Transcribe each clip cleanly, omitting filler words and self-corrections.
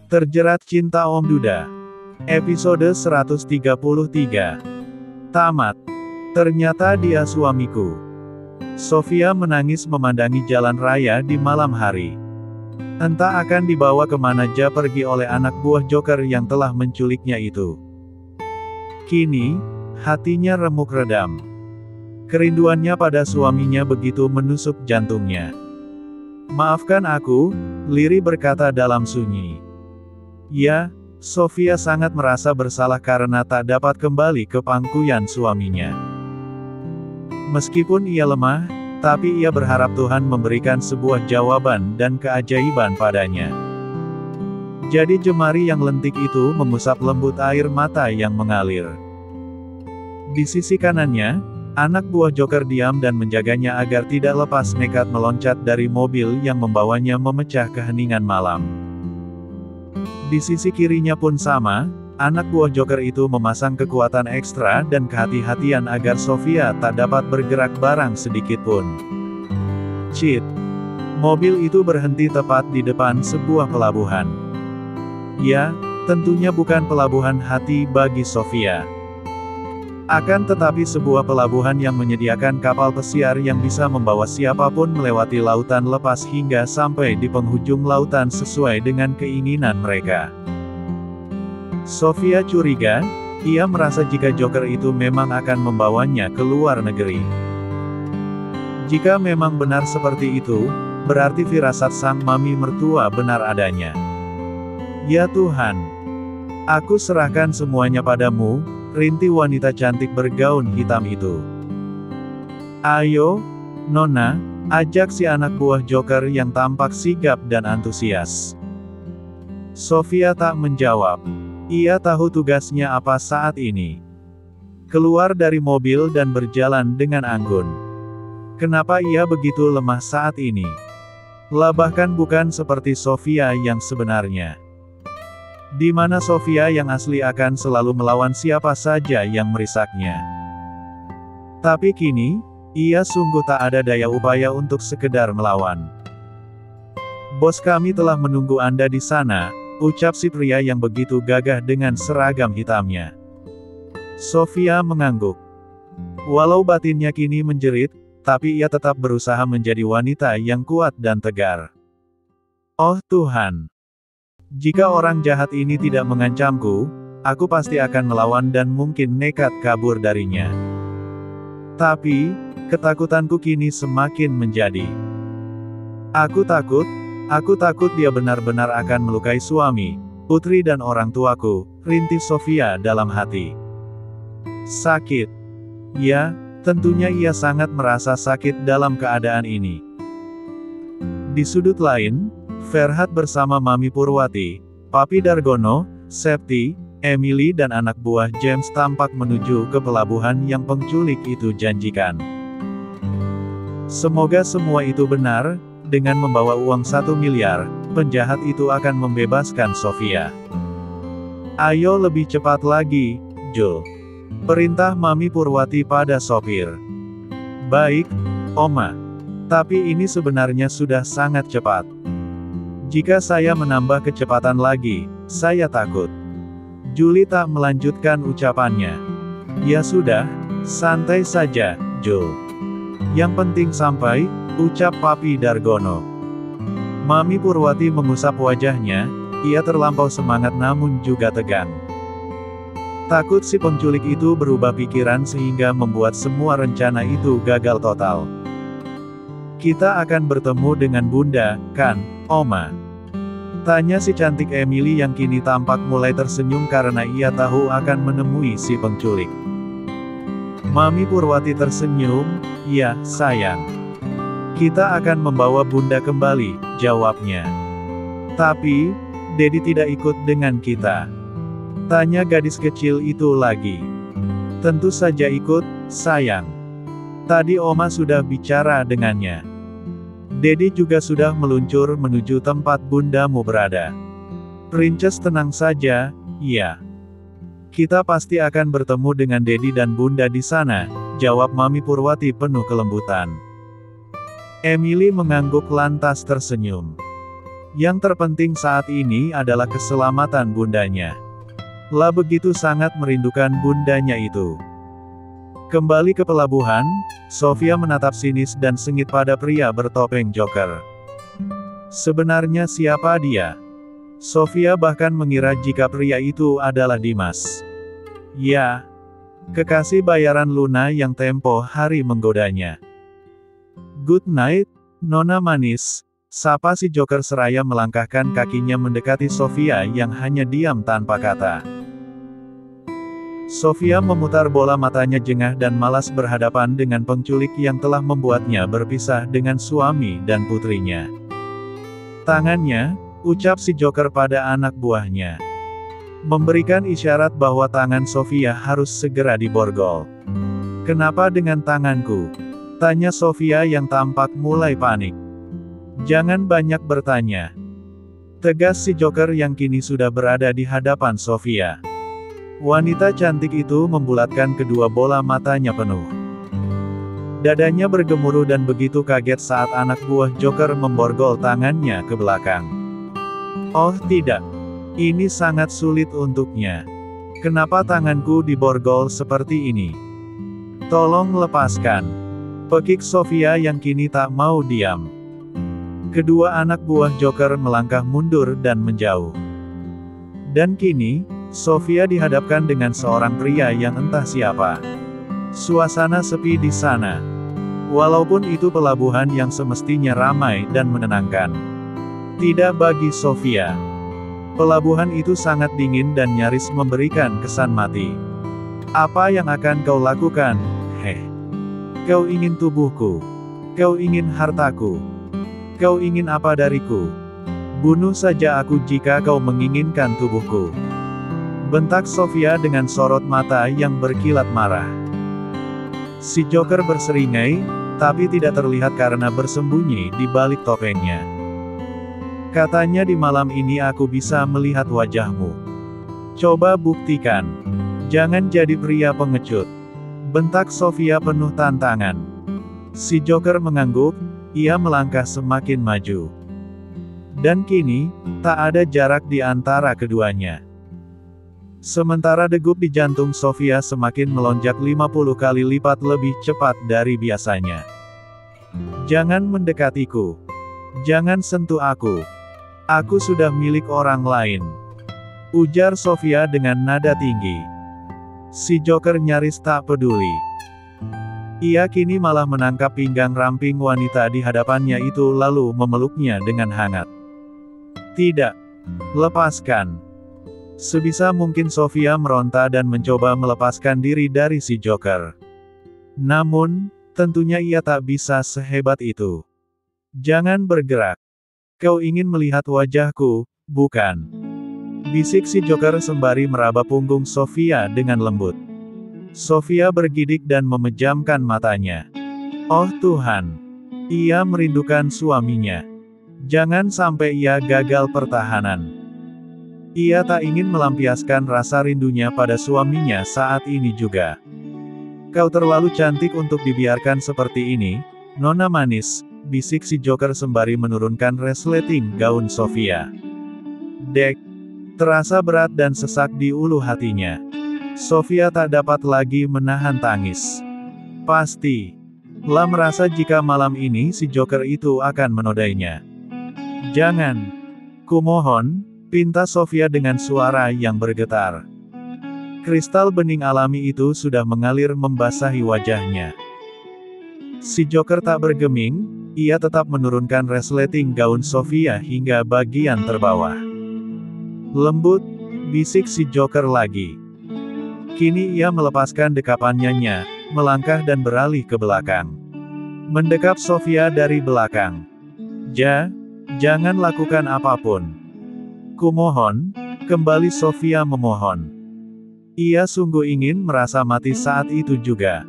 Terjerat Cinta Om Duda. Episode 133. Tamat. Ternyata dia suamiku. Sofia menangis memandangi jalan raya di malam hari. Entah akan dibawa kemana dia pergi oleh anak buah Joker yang telah menculiknya itu. Kini, hatinya remuk redam. Kerinduannya pada suaminya begitu menusuk jantungnya. "Maafkan aku," Liri berkata dalam sunyi. Ya, Sofia sangat merasa bersalah karena tak dapat kembali ke pangkuan suaminya. Meskipun ia lemah, tapi ia berharap Tuhan memberikan sebuah jawaban dan keajaiban padanya. Jadi jemari yang lentik itu mengusap lembut air mata yang mengalir. Di sisi kanannya, anak buah Joker diam dan menjaganya agar tidak lepas nekat meloncat dari mobil yang membawanya memecah keheningan malam. Di sisi kirinya pun sama, anak buah Joker itu memasang kekuatan ekstra dan kehati-hatian agar Sofia tak dapat bergerak barang sedikit pun. Cit. Mobil itu berhenti tepat di depan sebuah pelabuhan. Ya, tentunya bukan pelabuhan hati bagi Sofia. Akan tetapi sebuah pelabuhan yang menyediakan kapal pesiar yang bisa membawa siapapun melewati lautan lepas hingga sampai di penghujung lautan sesuai dengan keinginan mereka. Sofia curiga, ia merasa jika Joker itu memang akan membawanya ke luar negeri. Jika memang benar seperti itu, berarti firasat sang mami mertua benar adanya. Ya Tuhan, aku serahkan semuanya padamu, rintih wanita cantik bergaun hitam itu. "Ayo, Nona," ajak si anak buah Joker yang tampak sigap dan antusias. Sofia tak menjawab. Ia tahu tugasnya apa saat ini. Keluar dari mobil dan berjalan dengan anggun. Kenapa ia begitu lemah saat ini? Bahkan bukan seperti Sofia yang sebenarnya. Di mana Sofia yang asli akan selalu melawan siapa saja yang merisaknya. Tapi kini, ia sungguh tak ada daya upaya untuk sekedar melawan. "Bos kami telah menunggu Anda di sana," ucap si pria yang begitu gagah dengan seragam hitamnya. Sofia mengangguk. Walau batinnya kini menjerit, tapi ia tetap berusaha menjadi wanita yang kuat dan tegar. "Oh Tuhan. Jika orang jahat ini tidak mengancamku, aku pasti akan melawan dan mungkin nekat kabur darinya. Tapi, ketakutanku kini semakin menjadi. Aku takut dia benar-benar akan melukai suami, putri dan orang tuaku," rintih Sofia dalam hati. Sakit. Ya, tentunya ia sangat merasa sakit dalam keadaan ini. Di sudut lain, Ferhat bersama Mami Purwati, Papi Dargono, Septi, Emily dan anak buah James tampak menuju ke pelabuhan yang penculik itu janjikan. Semoga semua itu benar, dengan membawa uang 1 miliar, penjahat itu akan membebaskan Sofia. "Ayo lebih cepat lagi, Jul," perintah Mami Purwati pada sopir. "Baik, Oma. Tapi ini sebenarnya sudah sangat cepat. Jika saya menambah kecepatan lagi, saya takut." Juli tak melanjutkan ucapannya. "Ya sudah, santai saja, Jul. Yang penting sampai," ucap Papi Dargono. Mami Purwati mengusap wajahnya, ia terlampau semangat namun juga tegang. Takut si penculik itu berubah pikiran sehingga membuat semua rencana itu gagal total. "Kita akan bertemu dengan Bunda, kan, Oma?" tanya si cantik Emily yang kini tampak mulai tersenyum karena ia tahu akan menemui si penculik. Mami Purwati tersenyum, "Ya, sayang. Kita akan membawa Bunda kembali," jawabnya. "Tapi, Dedi tidak ikut dengan kita?" tanya gadis kecil itu lagi. "Tentu saja ikut, sayang. Tadi Oma sudah bicara dengannya. Dedi juga sudah meluncur menuju tempat bundamu berada." "Princess tenang saja, ya. Kita pasti akan bertemu dengan Dedi dan Bunda di sana," jawab Mami Purwati penuh kelembutan. Emily mengangguk lantas tersenyum. Yang terpenting saat ini adalah keselamatan bundanya. La begitu sangat merindukan bundanya itu. Kembali ke pelabuhan, Sofia menatap sinis dan sengit pada pria bertopeng Joker. Sebenarnya siapa dia? Sofia bahkan mengira jika pria itu adalah Dimas. Ya, kekasih bayaran Luna yang tempo hari menggodanya. Good night, Nona manis, sapa si Joker seraya melangkahkan kakinya mendekati Sofia yang hanya diam tanpa kata. Sofia memutar bola matanya jengah dan malas berhadapan dengan penculik yang telah membuatnya berpisah dengan suami dan putrinya. Tangannya, ucap si Joker pada anak buahnya. Memberikan isyarat bahwa tangan Sofia harus segera diborgol. Kenapa dengan tanganku? Tanya Sofia yang tampak mulai panik. Jangan banyak bertanya. Tegas si Joker yang kini sudah berada di hadapan Sofia. Wanita cantik itu membulatkan kedua bola matanya penuh. Dadanya bergemuruh dan begitu kaget saat anak buah Joker memborgol tangannya ke belakang. Oh tidak. Ini sangat sulit untuknya. Kenapa tanganku diborgol seperti ini? Tolong lepaskan. Pekik Sofia yang kini tak mau diam. Kedua anak buah Joker melangkah mundur dan menjauh. Dan kini, Sofia dihadapkan dengan seorang pria yang entah siapa. Suasana sepi di sana. Walaupun itu pelabuhan yang semestinya ramai dan menenangkan. Tidak bagi Sofia. Pelabuhan itu sangat dingin dan nyaris memberikan kesan mati. Apa yang akan kau lakukan? Heh. Kau ingin tubuhku. Kau ingin hartaku. Kau ingin apa dariku? Bunuh saja aku jika kau menginginkan tubuhku. Bentak Sofia dengan sorot mata yang berkilat marah. Si Joker berseringai, tapi tidak terlihat karena bersembunyi di balik topengnya. Katanya di malam ini aku bisa melihat wajahmu. Coba buktikan. Jangan jadi pria pengecut. Bentak Sofia penuh tantangan. Si Joker mengangguk, ia melangkah semakin maju. Dan kini, tak ada jarak di antara keduanya. Sementara degup di jantung Sofia semakin melonjak 50 kali lipat lebih cepat dari biasanya. Jangan mendekatiku. Jangan sentuh aku. Aku sudah milik orang lain. Ujar Sofia dengan nada tinggi. Si Joker nyaris tak peduli. Ia kini malah menangkap pinggang ramping wanita di hadapannya itu lalu memeluknya dengan hangat. Tidak. Lepaskan. Sebisa mungkin Sofia meronta dan mencoba melepaskan diri dari si Joker. Namun, tentunya ia tak bisa sehebat itu. Jangan bergerak. Kau ingin melihat wajahku, bukan? Bisik si Joker sembari meraba punggung Sofia dengan lembut. Sofia bergidik dan memejamkan matanya. Oh Tuhan! Ia merindukan suaminya. Jangan sampai ia gagal pertahanan. Ia tak ingin melampiaskan rasa rindunya pada suaminya saat ini juga. Kau terlalu cantik untuk dibiarkan seperti ini, Nona manis, bisik si Joker sembari menurunkan resleting gaun Sofia. Dek, terasa berat dan sesak di ulu hatinya. Sofia tak dapat lagi menahan tangis. Pasti. La merasa jika malam ini si Joker itu akan menodainya. Jangan. Kumohon, pinta Sofia dengan suara yang bergetar. Kristal bening alami itu sudah mengalir membasahi wajahnya. Si Joker tak bergeming, ia tetap menurunkan resleting gaun Sofia hingga bagian terbawah. Lembut, bisik si Joker lagi. Kini ia melepaskan dekapannya, melangkah dan beralih ke belakang. Mendekap Sofia dari belakang. Jangan lakukan apapun. Kumohon, kembali Sofia memohon. Ia sungguh ingin merasa mati saat itu juga.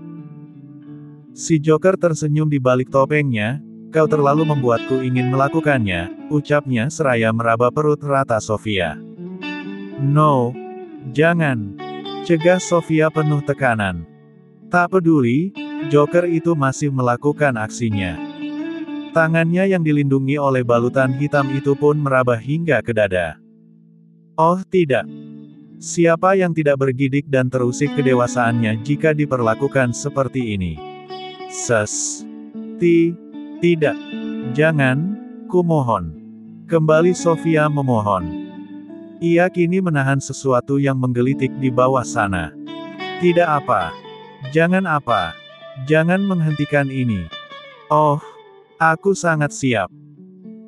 Si Joker tersenyum di balik topengnya, kau terlalu membuatku ingin melakukannya, ucapnya seraya meraba perut rata Sofia. No, jangan. Cegah Sofia penuh tekanan. Tak peduli, Joker itu masih melakukan aksinya. Tangannya yang dilindungi oleh balutan hitam itu pun meraba hingga ke dada. Oh tidak. Siapa yang tidak bergidik dan terusik kedewasaannya jika diperlakukan seperti ini? Tidak. Jangan, kumohon. Kembali Sofia memohon. Ia kini menahan sesuatu yang menggelitik di bawah sana. Tidak apa. Jangan apa. Jangan menghentikan ini. Oh, aku sangat siap.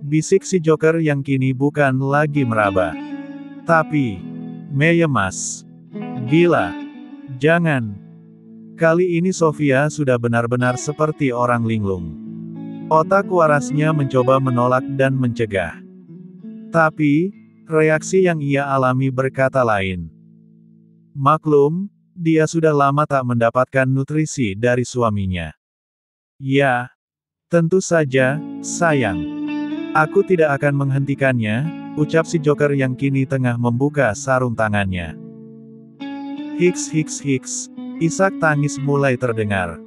Bisik si Joker yang kini bukan lagi meraba. Tapi, meyemas. Gila. Jangan. Kali ini Sofia sudah benar-benar seperti orang linglung. Otak warasnya mencoba menolak dan mencegah. Tapi, reaksi yang ia alami berkata lain. Maklum, dia sudah lama tak mendapatkan nutrisi dari suaminya. Ya, tentu saja, sayang. Aku tidak akan menghentikannya, ucap si Joker yang kini tengah membuka sarung tangannya. Hiks, isak tangis mulai terdengar.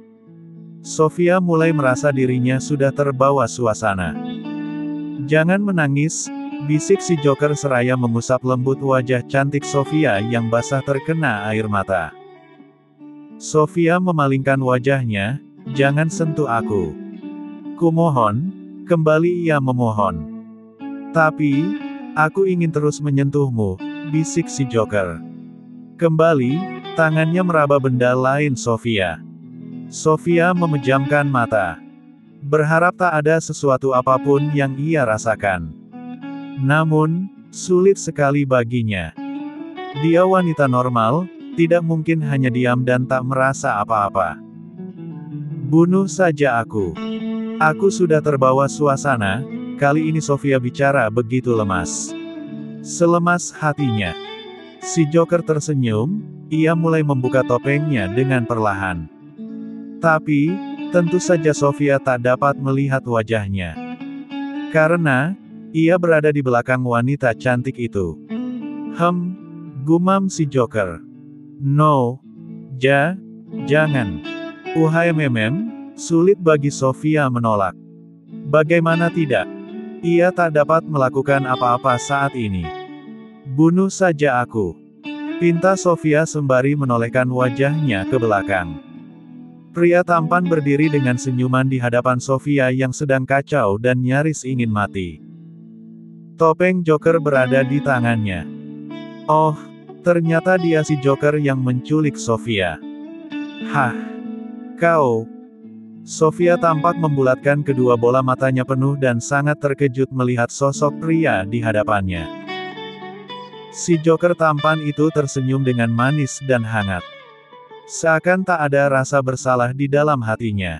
Sofia mulai merasa dirinya sudah terbawa suasana. Jangan menangis, bisik si Joker seraya mengusap lembut wajah cantik Sofia yang basah terkena air mata. Sofia memalingkan wajahnya, jangan sentuh aku. Kumohon, kembali ia memohon. Tapi, aku ingin terus menyentuhmu, bisik si Joker. Kembali, tangannya meraba benda lain Sofia. Sofia memejamkan mata. Berharap tak ada sesuatu apapun yang ia rasakan. Namun, sulit sekali baginya. Dia wanita normal, tidak mungkin hanya diam dan tak merasa apa-apa. Bunuh saja aku. Aku sudah terbawa suasana, kali ini Sofia bicara begitu lemas. Selemas hatinya. Si Joker tersenyum, ia mulai membuka topengnya dengan perlahan. Tapi, tentu saja Sofia tak dapat melihat wajahnya. Karena, ia berada di belakang wanita cantik itu. Gumam si Joker. No. Jangan. Sulit bagi Sofia menolak. Bagaimana tidak? Ia tak dapat melakukan apa-apa saat ini. Bunuh saja aku. Pinta Sofia sembari menolehkan wajahnya ke belakang. Pria tampan berdiri dengan senyuman di hadapan Sofia yang sedang kacau dan nyaris ingin mati. Topeng Joker berada di tangannya. Oh, ternyata dia si Joker yang menculik Sofia. Hah? Kau? Sofia tampak membulatkan kedua bola matanya penuh dan sangat terkejut melihat sosok pria di hadapannya. Si Joker tampan itu tersenyum dengan manis dan hangat. Seakan tak ada rasa bersalah di dalam hatinya.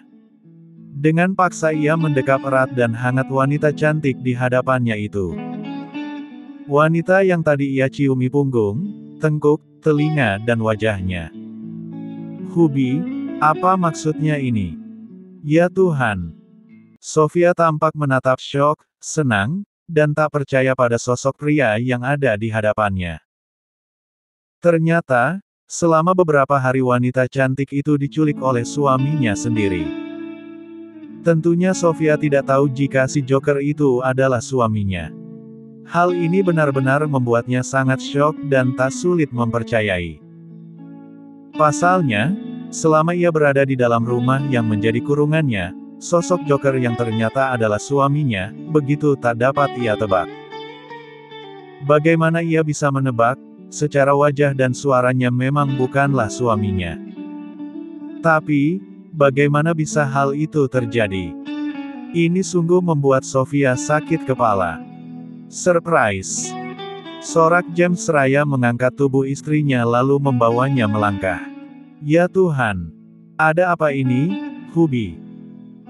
Dengan paksa ia mendekap erat dan hangat wanita cantik di hadapannya itu. Wanita yang tadi ia ciumi punggung, tengkuk, telinga dan wajahnya. Hubi, apa maksudnya ini? Ya Tuhan. Sofia tampak menatap syok, senang, dan tak percaya pada sosok pria yang ada di hadapannya. Ternyata, selama beberapa hari wanita cantik itu diculik oleh suaminya sendiri. Tentunya Sofia tidak tahu jika si Joker itu adalah suaminya. Hal ini benar-benar membuatnya sangat syok dan tak sulit mempercayai. Pasalnya, selama ia berada di dalam rumah yang menjadi kurungannya, sosok Joker yang ternyata adalah suaminya, begitu tak dapat ia tebak. Bagaimana ia bisa menebak? Secara wajah dan suaranya memang bukanlah suaminya. Tapi, bagaimana bisa hal itu terjadi? Ini sungguh membuat Sofia sakit kepala. Surprise! Sorak James seraya mengangkat tubuh istrinya lalu membawanya melangkah. Ya Tuhan! Ada apa ini, Hubi?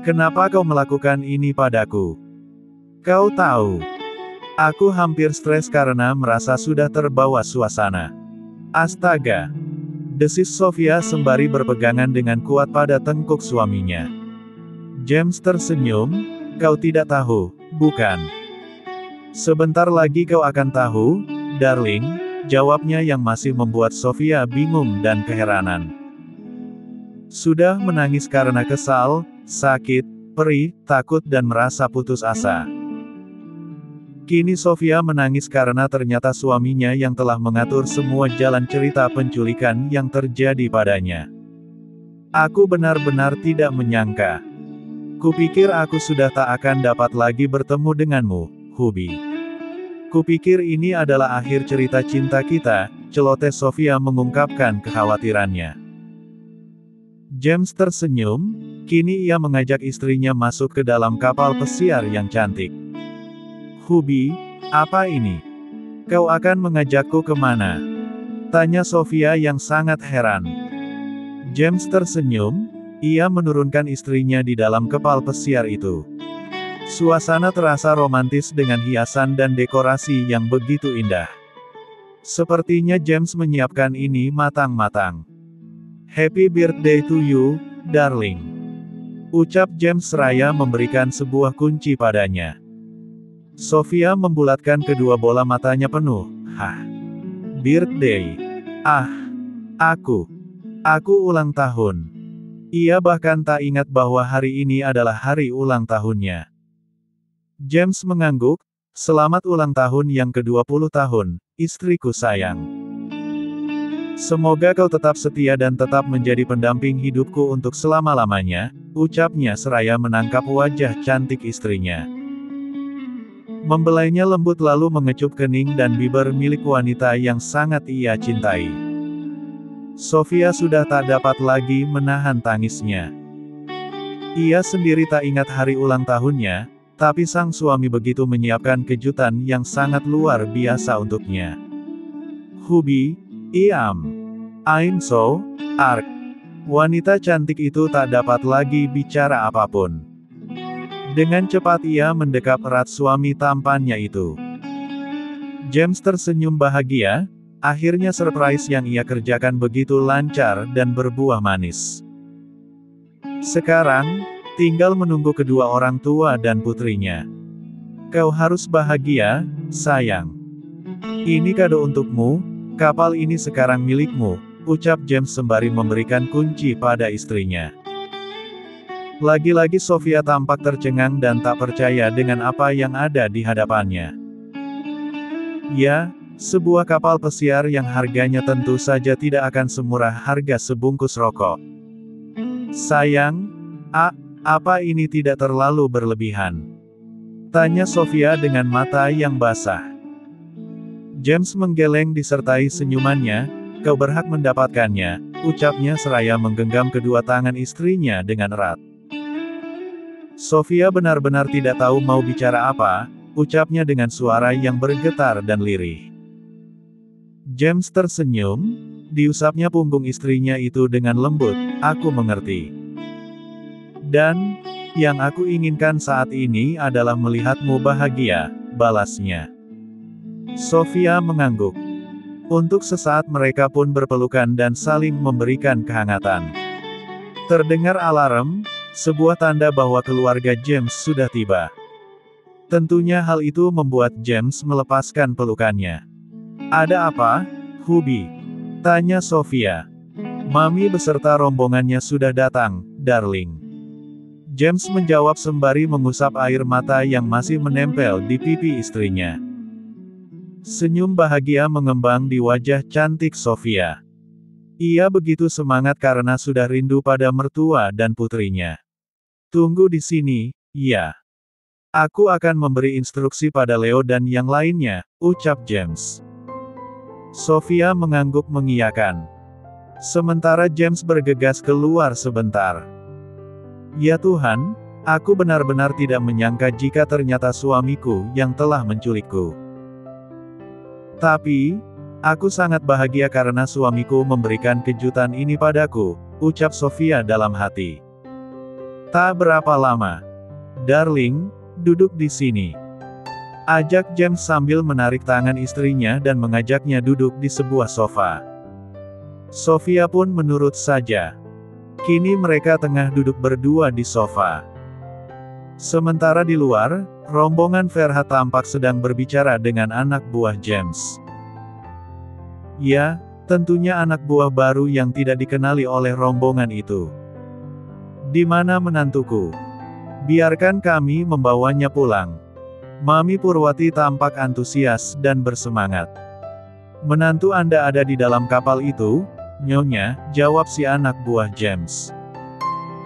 Kenapa kau melakukan ini padaku? Kau tahu. Aku hampir stres karena merasa sudah terbawa suasana. Astaga! Desis Sofia sembari berpegangan dengan kuat pada tengkuk suaminya. James tersenyum, kau tidak tahu, bukan? Sebentar lagi kau akan tahu, darling, jawabnya yang masih membuat Sofia bingung dan keheranan. Sudah menangis karena kesal, sakit, perih, takut dan merasa putus asa. Kini Sofia menangis karena ternyata suaminya yang telah mengatur semua jalan cerita penculikan yang terjadi padanya. Aku benar-benar tidak menyangka. Kupikir aku sudah tak akan dapat lagi bertemu denganmu, Hubi. Kupikir ini adalah akhir cerita cinta kita, celoteh Sofia mengungkapkan kekhawatirannya. James tersenyum, kini ia mengajak istrinya masuk ke dalam kapal pesiar yang cantik. Hubi, apa ini? Kau akan mengajakku kemana? Tanya Sofia yang sangat heran. James tersenyum, ia menurunkan istrinya di dalam kapal pesiar itu. Suasana terasa romantis dengan hiasan dan dekorasi yang begitu indah. Sepertinya James menyiapkan ini matang-matang. Happy birthday to you, darling. Ucap James seraya memberikan sebuah kunci padanya. Sofia membulatkan kedua bola matanya penuh. Hah? Birthday? Ah, aku ulang tahun. Ia bahkan tak ingat bahwa hari ini adalah hari ulang tahunnya. James mengangguk, selamat ulang tahun yang ke-20 tahun, istriku sayang. Semoga kau tetap setia dan tetap menjadi pendamping hidupku untuk selama-lamanya, ucapnya seraya menangkap wajah cantik istrinya. Membelainya lembut lalu mengecup kening dan bibir milik wanita yang sangat ia cintai. Sofia sudah tak dapat lagi menahan tangisnya. Ia sendiri tak ingat hari ulang tahunnya, tapi sang suami begitu menyiapkan kejutan yang sangat luar biasa untuknya. Hubi, I'm so arg. Wanita cantik itu tak dapat lagi bicara apapun. Dengan cepat ia mendekap erat suami tampannya itu. James tersenyum bahagia. Akhirnya surprise yang ia kerjakan begitu lancar dan berbuah manis. Sekarang, tinggal menunggu kedua orang tua dan putrinya. Kau harus bahagia, sayang. Ini kado untukmu, kapal ini sekarang milikmu, ucap James sembari memberikan kunci pada istrinya. Lagi-lagi Sofia tampak tercengang dan tak percaya dengan apa yang ada di hadapannya. Ya, sebuah kapal pesiar yang harganya tentu saja tidak akan semurah harga sebungkus rokok. Sayang, apa ini tidak terlalu berlebihan? Tanya Sofia dengan mata yang basah. James menggeleng disertai senyumannya, kau berhak mendapatkannya, ucapnya seraya menggenggam kedua tangan istrinya dengan erat. Sofia benar-benar tidak tahu mau bicara apa, ucapnya dengan suara yang bergetar dan lirih. James tersenyum, diusapnya punggung istrinya itu dengan lembut, aku mengerti. Dan, yang aku inginkan saat ini adalah melihatmu bahagia, balasnya. Sofia mengangguk. Untuk sesaat mereka pun berpelukan dan saling memberikan kehangatan. Terdengar alarm, sebuah tanda bahwa keluarga James sudah tiba. Tentunya hal itu membuat James melepaskan pelukannya. Ada apa, Hubi? Tanya Sofia. Mami beserta rombongannya sudah datang, darling. James menjawab sembari mengusap air mata yang masih menempel di pipi istrinya. Senyum bahagia mengembang di wajah cantik Sofia. Ia begitu semangat karena sudah rindu pada mertua dan putrinya. Tunggu di sini, ya. Aku akan memberi instruksi pada Leo dan yang lainnya, ucap James. Sofia mengangguk mengiyakan. Sementara James bergegas keluar sebentar. Ya Tuhan, aku benar-benar tidak menyangka jika ternyata suamiku yang telah menculikku. Tapi, aku sangat bahagia karena suamiku memberikan kejutan ini padaku, ucap Sofia dalam hati. Tak berapa lama. Darling, duduk di sini. Ajak James sambil menarik tangan istrinya dan mengajaknya duduk di sebuah sofa. Sofia pun menurut saja. Kini mereka tengah duduk berdua di sofa. Sementara di luar, rombongan Ferhat tampak sedang berbicara dengan anak buah James. Ya, tentunya anak buah baru yang tidak dikenali oleh rombongan itu. Di mana menantuku? Biarkan kami membawanya pulang. Mami Purwati tampak antusias dan bersemangat. Menantu Anda ada di dalam kapal itu, Nyonya, jawab si anak buah James.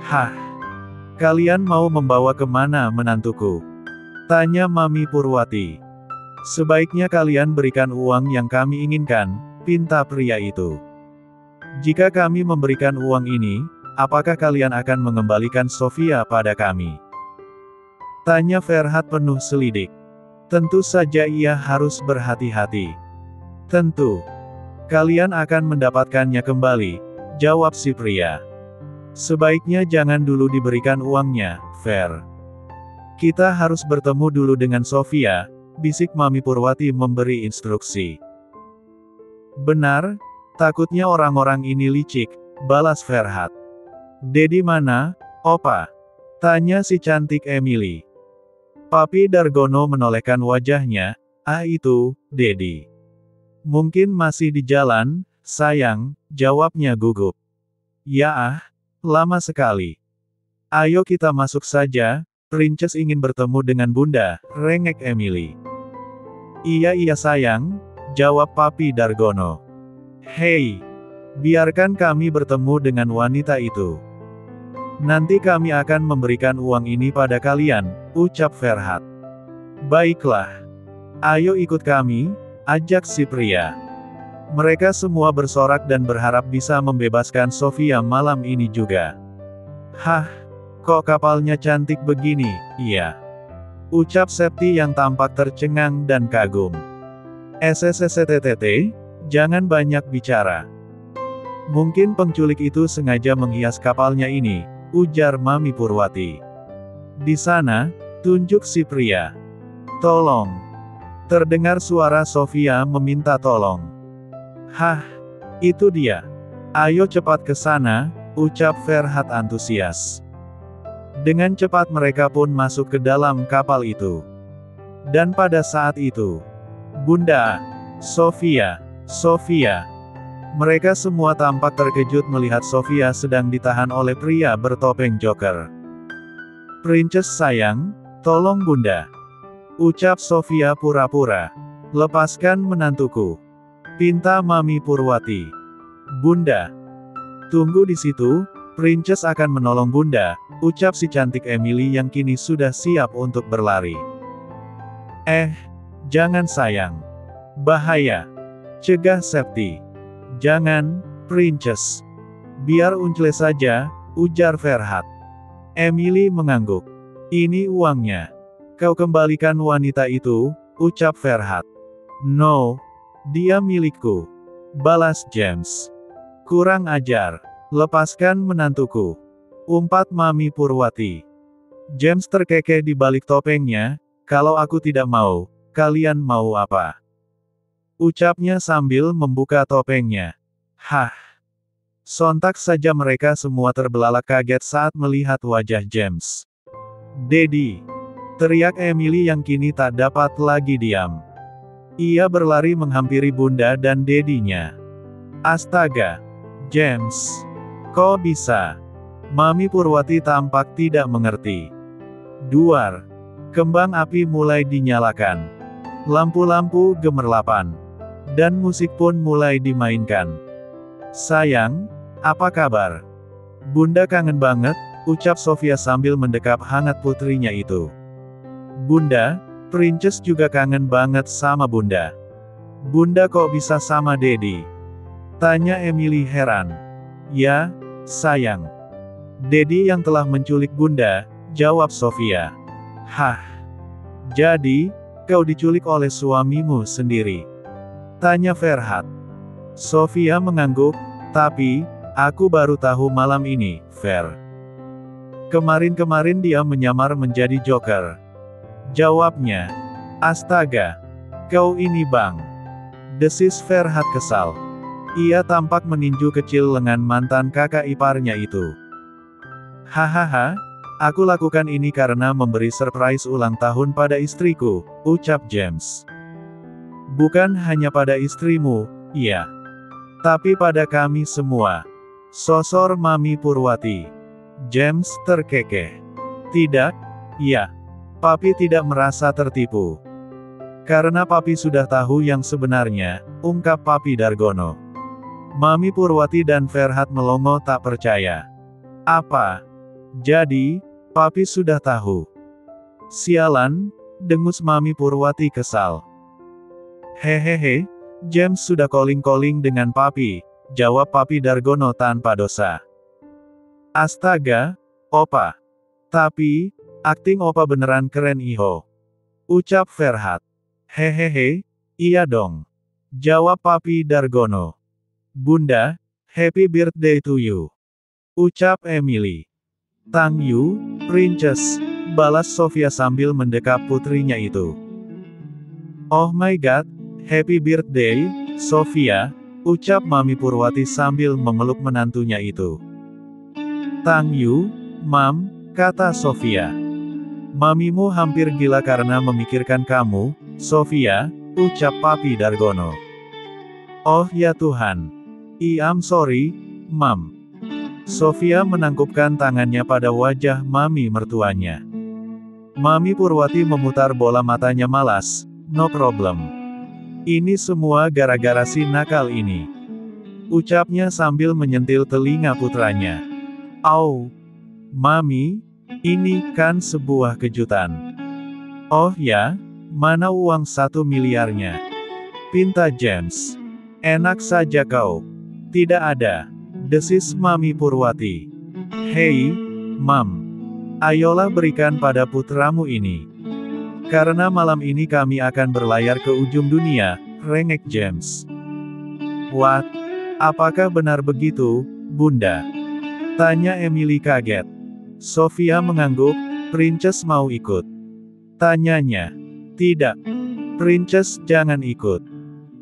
Hah? Kalian mau membawa kemana menantuku? Tanya Mami Purwati. Sebaiknya kalian berikan uang yang kami inginkan, pinta pria itu. Jika kami memberikan uang ini, apakah kalian akan mengembalikan Sofia pada kami? Tanya Ferhat penuh selidik. Tentu saja ia harus berhati-hati. Tentu. Kalian akan mendapatkannya kembali, jawab si pria. Sebaiknya jangan dulu diberikan uangnya, Fer. Kita harus bertemu dulu dengan Sofia, bisik Mami Purwati memberi instruksi. Benar, takutnya orang-orang ini licik, balas Ferhat. Dedi mana, Opa? Tanya si cantik Emily. Papi Dargono menolehkan wajahnya, itu, Dedi. Mungkin masih di jalan, sayang, jawabnya gugup. Ya lama sekali. Ayo kita masuk saja, Princess ingin bertemu dengan Bunda, rengek Emily. Iya sayang, jawab Papi Dargono. Hei, biarkan kami bertemu dengan wanita itu. Nanti kami akan memberikan uang ini pada kalian, ucap Ferhat. Baiklah. Ayo ikut kami, ajak si pria. Mereka semua bersorak dan berharap bisa membebaskan Sofia malam ini juga. Hah, kok kapalnya cantik begini, iya. Ucap Septi yang tampak tercengang dan kagum. SSSTTT, jangan banyak bicara. Mungkin penculik itu sengaja menghias kapalnya ini, ujar Mami Purwati. Di sana, tunjuk si pria. Tolong. Terdengar suara Sofia meminta tolong. Hah, itu dia. Ayo cepat ke sana, ucap Ferhat antusias. Dengan cepat mereka pun masuk ke dalam kapal itu. Dan pada saat itu, Bunda, Sofia. Mereka semua tampak terkejut melihat Sofia sedang ditahan oleh pria bertopeng Joker. Princess sayang, tolong Bunda. Ucap Sofia pura-pura. Lepaskan menantuku. Pinta Mami Purwati. Bunda. Tunggu di situ, Princess akan menolong Bunda, ucap si cantik Emily yang kini sudah siap untuk berlari. Jangan sayang. Bahaya. Cegah Septi. Jangan, Princess. Biar Uncle saja, ujar Ferhat. Emily mengangguk. Ini uangnya. Kau kembalikan wanita itu, ucap Ferhat. No, dia milikku. Balas James. Kurang ajar. Lepaskan menantuku. Umpat Mami Purwati. James terkekeh di balik topengnya, kalau aku tidak mau, kalian mau apa? Ucapnya sambil membuka topengnya. Hah! Sontak saja mereka semua terbelalak kaget saat melihat wajah James. Dedi! Teriak Emily yang kini tak dapat lagi diam. Ia berlari menghampiri Bunda dan Dedinya. Astaga! James! Kok bisa? Mami Purwati tampak tidak mengerti. Duar! Kembang api mulai dinyalakan. Lampu-lampu gemerlapan. Dan musik pun mulai dimainkan. Sayang, apa kabar? Bunda kangen banget, ucap Sofia sambil mendekap hangat putrinya itu. Bunda, Princess juga kangen banget sama Bunda. Bunda kok bisa sama Dedi? Tanya Emily heran. Ya, sayang. Dedi yang telah menculik Bunda, jawab Sofia. Hah? Jadi, kau diculik oleh suamimu sendiri? Tanya Ferhat. Sofia mengangguk, tapi, aku baru tahu malam ini, Fer. Kemarin-kemarin dia menyamar menjadi Joker. Jawabnya. Astaga. Kau ini bang. Desis Ferhat kesal. Ia tampak meninju kecil lengan mantan kakak iparnya itu. Hahaha, aku lakukan ini karena memberi surprise ulang tahun pada istriku, ucap James. Bukan hanya pada istrimu, iya. Tapi pada kami semua. Sosor Mami Purwati. James terkekeh. Tidak, Ya, Papi tidak merasa tertipu. Karena Papi sudah tahu yang sebenarnya, ungkap Papi Dargono. Mami Purwati dan Ferhat melongo tak percaya. Apa? Jadi, Papi sudah tahu. Sialan, dengus Mami Purwati kesal. Hehehe, James sudah calling-calling dengan Papi, jawab Papi Dargono tanpa dosa. Astaga, Opa. Tapi, akting Opa beneran keren iho. Ucap Ferhat. Hehehe, iya dong. Jawab Papi Dargono. Bunda, happy birthday to you. Ucap Emily. Thank you, Princess, balas Sofia sambil mendekap putrinya itu. Oh my god, happy birthday, Sofia, ucap Mami Purwati sambil memeluk menantunya itu. Thank you, Mam, kata Sofia. Mamimu hampir gila karena memikirkan kamu, Sofia, ucap Papi Dargono. Oh ya Tuhan. I'm sorry, Mam. Sofia menangkupkan tangannya pada wajah Mami mertuanya. Mami Purwati memutar bola matanya malas, no problem. Ini semua gara-gara si nakal ini. Ucapnya sambil menyentil telinga putranya. Au. Mami, ini kan sebuah kejutan. Oh ya, mana uang 1 miliarnya? Pinta James. Enak saja kau. Tidak ada. Desis Mami Purwati. Hei, Mam. Ayolah berikan pada putramu ini. Karena malam ini kami akan berlayar ke ujung dunia, rengek James. What? Apakah benar begitu, Bunda? Tanya Emily kaget. Sofia mengangguk, Princess mau ikut. Tanyanya. Tidak. Princess jangan ikut.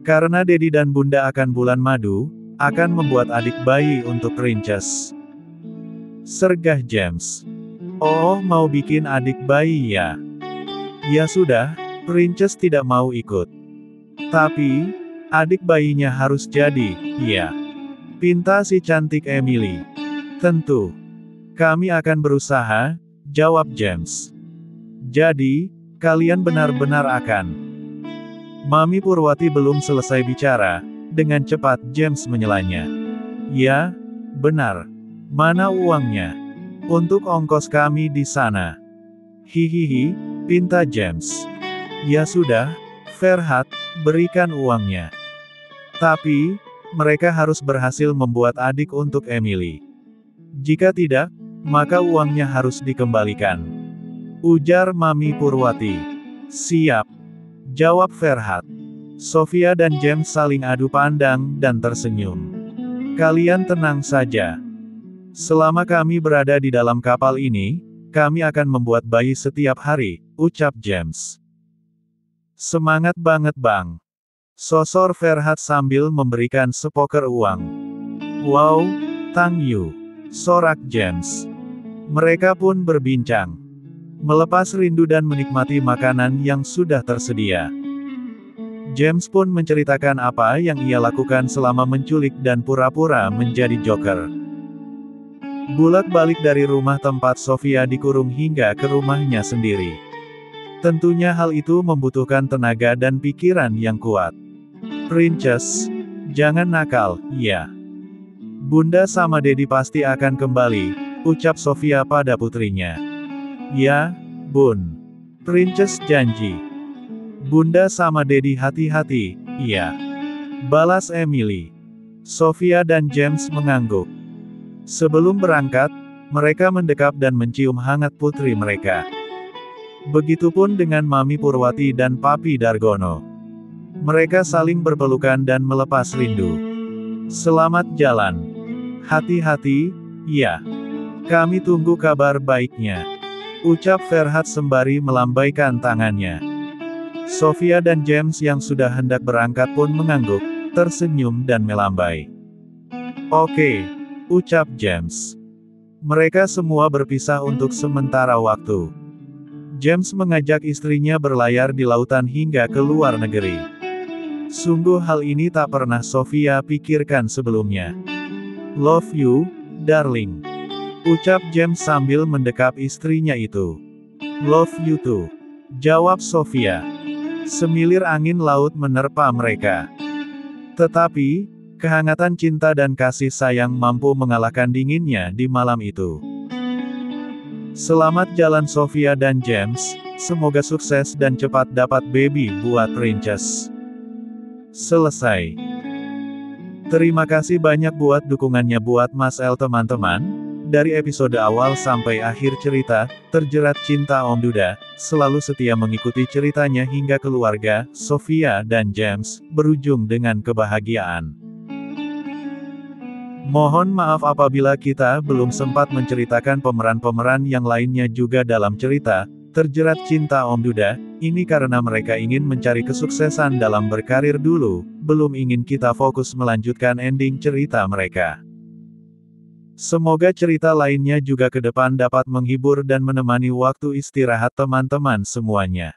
Karena Dedi dan Bunda akan bulan madu, akan membuat adik bayi untuk Princess. Sergah James. Oh, mau bikin adik bayi ya? Ya sudah, Princess tidak mau ikut. Tapi, adik bayinya harus jadi, ya. Pinta si cantik Emily. Tentu. Kami akan berusaha, jawab James. Jadi, kalian benar-benar akan. Mami Purwati belum selesai bicara, dengan cepat James menyelanya. Ya, benar. Mana uangnya? Untuk ongkos kami di sana. Hihihi, pinta James. Ya sudah, Ferhat, berikan uangnya. Tapi, mereka harus berhasil membuat adik untuk Emily. Jika tidak, maka uangnya harus dikembalikan. Ujar Mami Purwati. Siap. Jawab Ferhat. Sofia dan James saling adu pandang dan tersenyum. Kalian tenang saja. Selama kami berada di dalam kapal ini, kami akan membuat bayi setiap hari, ucap James. Semangat banget bang. Sosor Ferhat sambil memberikan sepoker uang. Wow, thank you. Sorak James. Mereka pun berbincang. Melepas rindu dan menikmati makanan yang sudah tersedia. James pun menceritakan apa yang ia lakukan selama menculik dan pura-pura menjadi Joker. Bulak-balik dari rumah tempat Sofia dikurung hingga ke rumahnya sendiri. Tentunya hal itu membutuhkan tenaga dan pikiran yang kuat. Princess, jangan nakal, ya. Bunda sama Dedi pasti akan kembali, ucap Sofia pada putrinya. Ya, Bun. Princess janji. Bunda sama Dedi hati-hati, iya. Balas Emily. Sofia dan James mengangguk. Sebelum berangkat, mereka mendekap dan mencium hangat putri mereka. Begitupun dengan Mami Purwati dan Papi Dargono. Mereka saling berpelukan dan melepas rindu. Selamat jalan. Hati-hati, ya. Kami tunggu kabar baiknya. Ucap Ferhat sembari melambaikan tangannya. Sofia dan James yang sudah hendak berangkat pun mengangguk, tersenyum dan melambai. Oke, ucap James. Mereka semua berpisah untuk sementara waktu. James mengajak istrinya berlayar di lautan hingga ke luar negeri. Sungguh hal ini tak pernah Sofia pikirkan sebelumnya. Love you, darling. Ucap James sambil mendekap istrinya itu. Love you too. Jawab Sofia. Semilir angin laut menerpa mereka. Tetapi, kehangatan cinta dan kasih sayang mampu mengalahkan dinginnya di malam itu. Selamat jalan Sofia dan James, semoga sukses dan cepat dapat baby buat Princess. Selesai. Terima kasih banyak buat dukungannya buat Mas El teman-teman. Dari episode awal sampai akhir cerita, terjerat cinta Om Duda, selalu setia mengikuti ceritanya hingga keluarga, Sofia dan James, berujung dengan kebahagiaan. Mohon maaf apabila kita belum sempat menceritakan pemeran-pemeran yang lainnya juga dalam cerita, terjerat cinta Om Duda, ini karena mereka ingin mencari kesuksesan dalam berkarir dulu, belum ingin kita fokus melanjutkan ending cerita mereka. Semoga cerita lainnya juga ke depan dapat menghibur dan menemani waktu istirahat teman-teman semuanya.